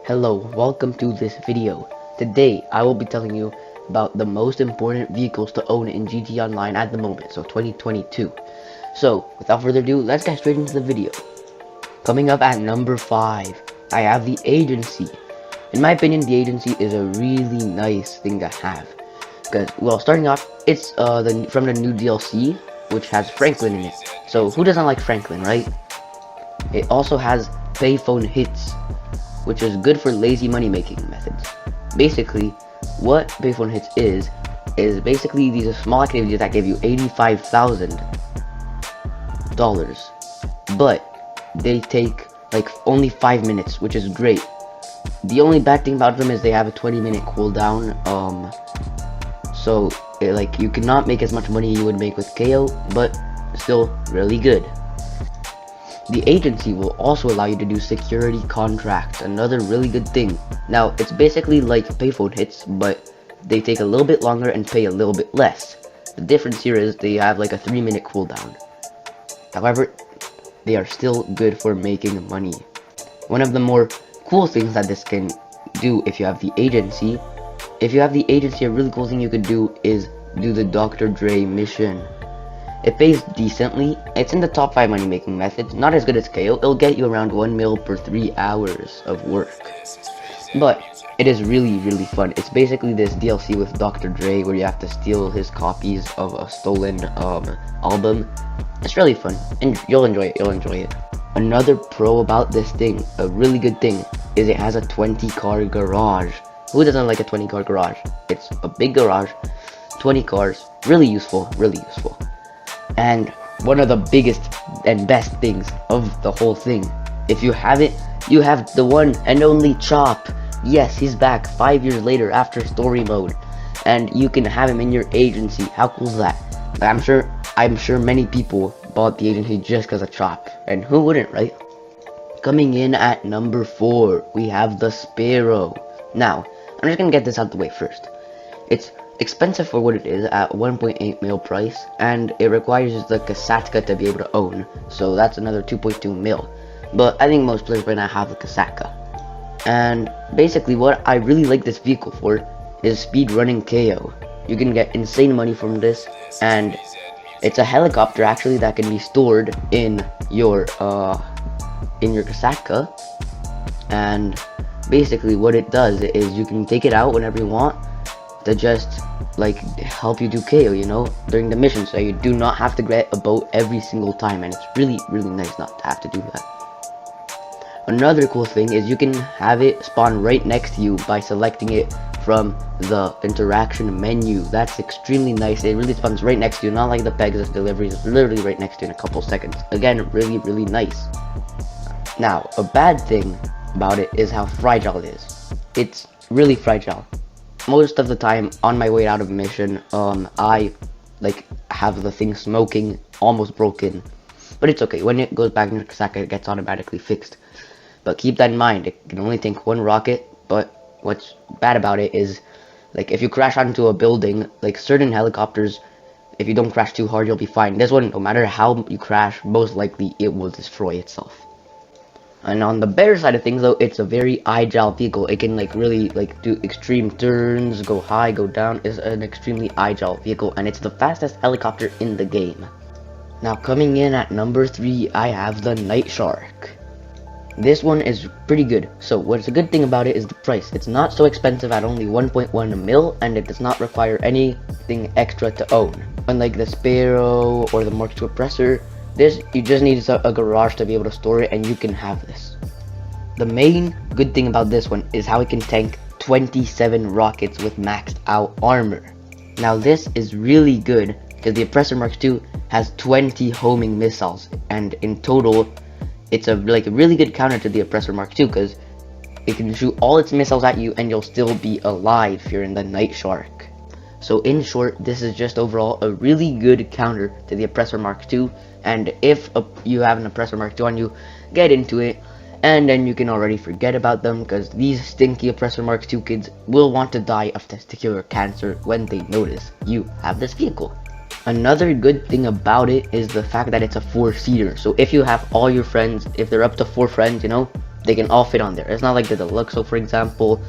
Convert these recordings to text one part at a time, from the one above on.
Hello, welcome to this video. Today, I will be telling you about the most important vehicles to own in GT Online at the moment, so 2022. So, without further ado, let's get straight into the video. Coming up at number 5, I have the Agency. In my opinion, the Agency is a really nice thing to have. Because, well, starting off, it's from the new DLC, which has Franklin in it. So, who doesn't like Franklin, right? It also has payphone hits, which is good for lazy money making methods. Basically, what payphone hits is basically these small activities that give you $85,000, but they take like only 5 minutes, which is great. The only bad thing about them is they have a 20-minute cooldown, so you cannot make as much money you would make with KO, but still really good. The Agency will also allow you to do security contracts, another really good thing. Now, it's basically like payphone hits, but they take a little bit longer and pay a little bit less. The difference here is they have like a 3-minute cooldown. However, they are still good for making money. One of the more cool things that this can do if you have the Agency, a really cool thing you could do is do the Dr. Dre mission. It pays decently. It's in the top 5 money making methods. Not as good as KO. It'll get you around 1 mil per 3 hours of work. But it is really fun. It's basically this DLC with Dr. Dre where you have to steal his copies of a stolen album. It's really fun and you'll enjoy it. Another pro about this thing, a really good thing, is it has a 20-car garage. Who doesn't like a 20-car garage? It's a big garage, 20 cars, really useful. And one of the biggest and best things of the whole thing, if you have it, you have the one and only Chop. Yes, he's back 5 years later after story mode, and you can have him in your Agency. How cool is that? I'm sure many people bought the Agency just because of Chop, and who wouldn't, right? Coming in at number 4, we have the Sparrow. Now, I'm just gonna get this out the way first. It's expensive for what it is at 1.8 mil price, and it requires the Kasatka to be able to own, so that's another 2.2 mil. But I think most players right now have the Kasatka. And basically what I really like this vehicle for is speed running KO. You can get insane money from this, and it's a helicopter actually that can be stored in your Kasatka. And basically what it does is you can take it out whenever you want to just help you do KO, during the mission, so you do not have to get a boat every single time, and it's really nice not to have to do that. Another cool thing is you can have it spawn right next to you by selecting it from the interaction menu. That's extremely nice. It really spawns right next to you, not like the Pegasus delivery is literally right next to you in a couple seconds. Again, really nice. Now, a bad thing about it is how fragile it is. It's really fragile. Most of the time on my way out of mission, I have the thing smoking, almost broken, but it's okay. When it goes back into Kasatka, it gets automatically fixed. But keep that in mind, it can only tank 1 rocket. But what's bad about it is, if you crash onto a building, certain helicopters, if you don't crash too hard, you'll be fine. This one, no matter how you crash, most likely it will destroy itself. And on the better side of things, though, it's a very agile vehicle. It can really do extreme turns, go high, go down. It's an extremely agile vehicle, and it's the fastest helicopter in the game. Now, coming in at number 3, I have the Night Shark. This one is pretty good. So what's a good thing about it is the price. It's not so expensive at only 1.1 mil, and it does not require anything extra to own. Unlike the Sparrow or the Mark II Oppressor, this, you just need a garage to be able to store it, and you can have this. The main good thing about this one is how it can tank 27 rockets with maxed out armor. Now this is really good because the Oppressor Mark II has 20 homing missiles, and in total it's a really good counter to the Oppressor Mark II because it can shoot all its missiles at you and you'll still be alive if you're in the Night Shark. So in short, this is just overall a really good counter to the Oppressor Mark II, and if you have an Oppressor Mark II on you, get into it, and then you can already forget about them, because these stinky Oppressor Mark II kids will want to die of testicular cancer when they notice you have this vehicle. Another good thing about it is the fact that it's a 4-seater, so if you have all your friends, if they're up to 4 friends, they can all fit on there. It's not like the Deluxo, for example,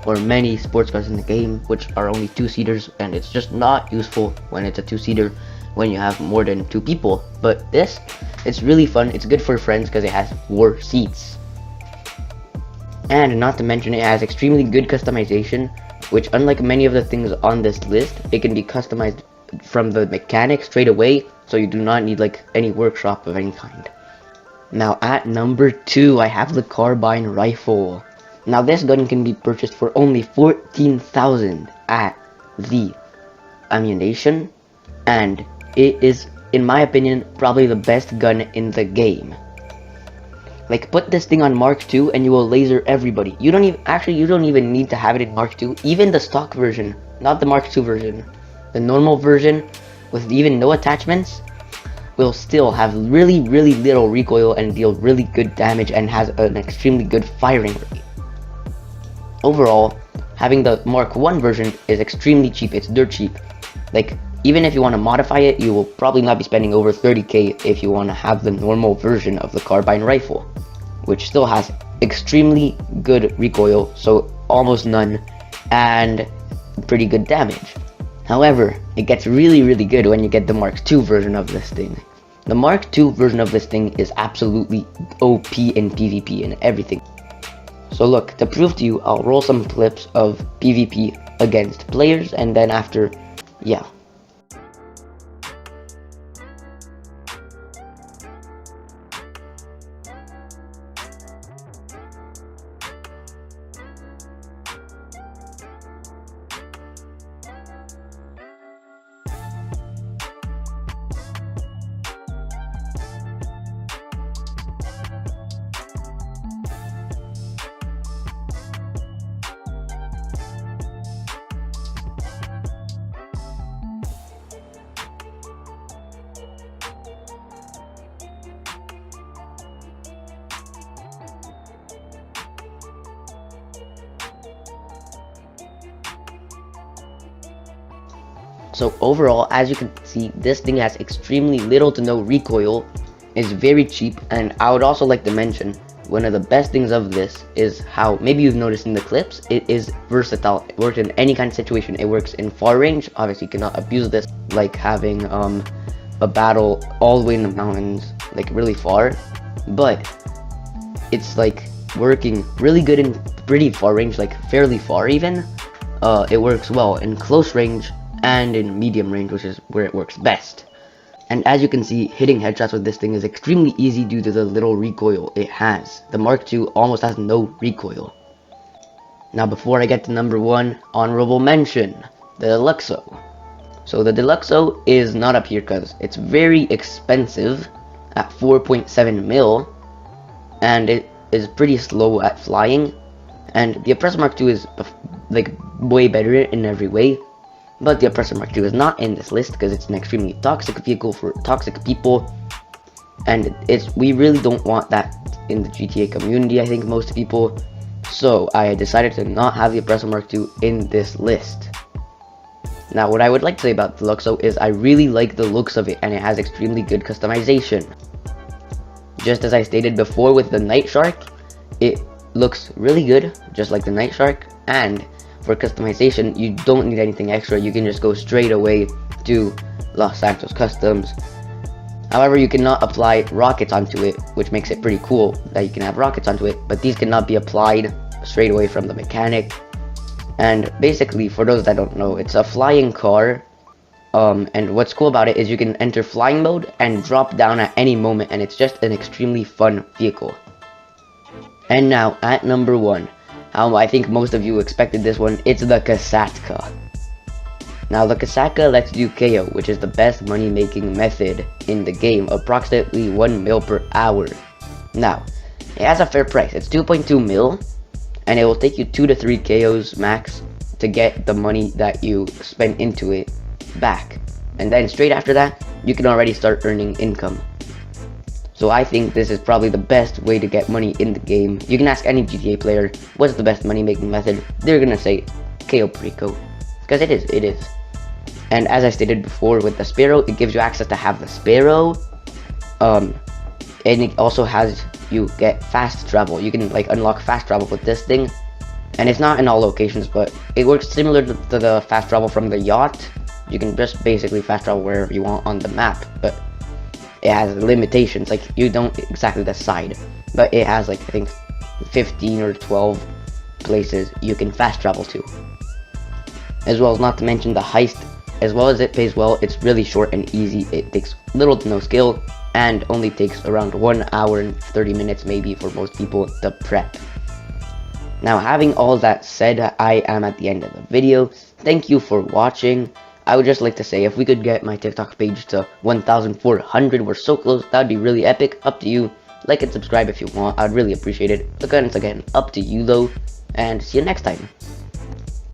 or many sports cars in the game, which are only two-seaters, and it's just not useful when it's a two-seater when you have more than two people. But this, it's really fun. It's good for friends because it has 4 seats. And not to mention, it has extremely good customization, which unlike many of the things on this list, it can be customized from the mechanic straight away, so you do not need like any workshop of any kind. Now at number 2, I have the Carbine Rifle. Now this gun can be purchased for only 14,000 at the ammunition, and it is, in my opinion, probably the best gun in the game. Like, put this thing on Mark II and you will laser everybody. You don't even need to have it in Mark II. Even the stock version, not the Mark II version, the normal version with even no attachments, will still have really little recoil and deal really good damage and has an extremely good firing rate. Overall, having the Mark I version is extremely cheap. It's dirt cheap. Like, even if you want to modify it, you will probably not be spending over 30k if you want to have the normal version of the Carbine Rifle, which still has extremely good recoil, so almost none, and pretty good damage. However, it gets really good when you get the Mark II version of this thing. The Mark II version of this thing is absolutely OP in PvP and everything. So look, to prove to you, I'll roll some clips of PvP against players, and then after, yeah. So overall, as you can see, this thing has extremely little to no recoil, is very cheap, and I would also like to mention, one of the best things of this is how, maybe you've noticed in the clips, it is versatile. It works in any kind of situation. It works in far range. Obviously you cannot abuse this, like having a battle all the way in the mountains, like really far, but it's like working really good in pretty far range, like fairly far even. It works well in close range and in medium range, which is where it works best. And as you can see, hitting headshots with this thing is extremely easy due to the little recoil it has. The Mark II almost has no recoil. Now before I get to number 1, honorable mention, the Deluxo. So the Deluxo is not up here because it's very expensive at 4.7 mil, and it is pretty slow at flying. And the Oppressor Mark II is like way better in every way. But the Oppressor Mark II is not in this list because it's an extremely toxic vehicle for toxic people, and we really don't want that in the GTA community, I think most people. So I decided to not have the Oppressor Mark II in this list. Now what I would like to say about the Deluxo is I really like the looks of it, and it has extremely good customization. Just as I stated before with the Night Shark, it looks really good, just like the Night Shark, and for customization, you don't need anything extra. You can just go straight away to Los Santos Customs. However, you cannot apply rockets onto it, which makes it pretty cool that you can have rockets onto it, but these cannot be applied straight away from the mechanic. And basically, for those that don't know, it's a flying car, and what's cool about it is you can enter flying mode and drop down at any moment, and it's just an extremely fun vehicle. And now, at number 1, I think most of you expected this one, it's the Kasatka. Now the Kasatka lets you KO, which is the best money making method in the game, approximately 1 mil per hour. Now, it has a fair price, it's 2.2 mil, and it will take you 2 to 3 KOs max to get the money that you spent into it back. And then straight after that, you can already start earning income. So I think this is probably the best way to get money in the game. You can ask any GTA player, what's the best money making method? They're gonna say KO Preco, because it is. And as I stated before with the Sparrow, it gives you access to have the Sparrow, and it also has you get fast travel. You can like unlock fast travel with this thing, and it's not in all locations, but it works similar to the fast travel from the yacht. You can just basically fast travel wherever you want on the map, but it has limitations. Like, you don't exactly decide, but it has like, I think 15 or 12 places you can fast travel to, as well as not to mention the heist. As well as it pays well, it's really short and easy. It takes little to no skill and only takes around 1 hour and 30 minutes maybe for most people to prep. Now, having all that said, I am at the end of the video. Thank you for watching. I would just like to say, if we could get my TikTok page to 1,400, we're so close, that'd be really epic. Up to you. Like and subscribe if you want, I'd really appreciate it. Again, it's again up to you though, and see you next time.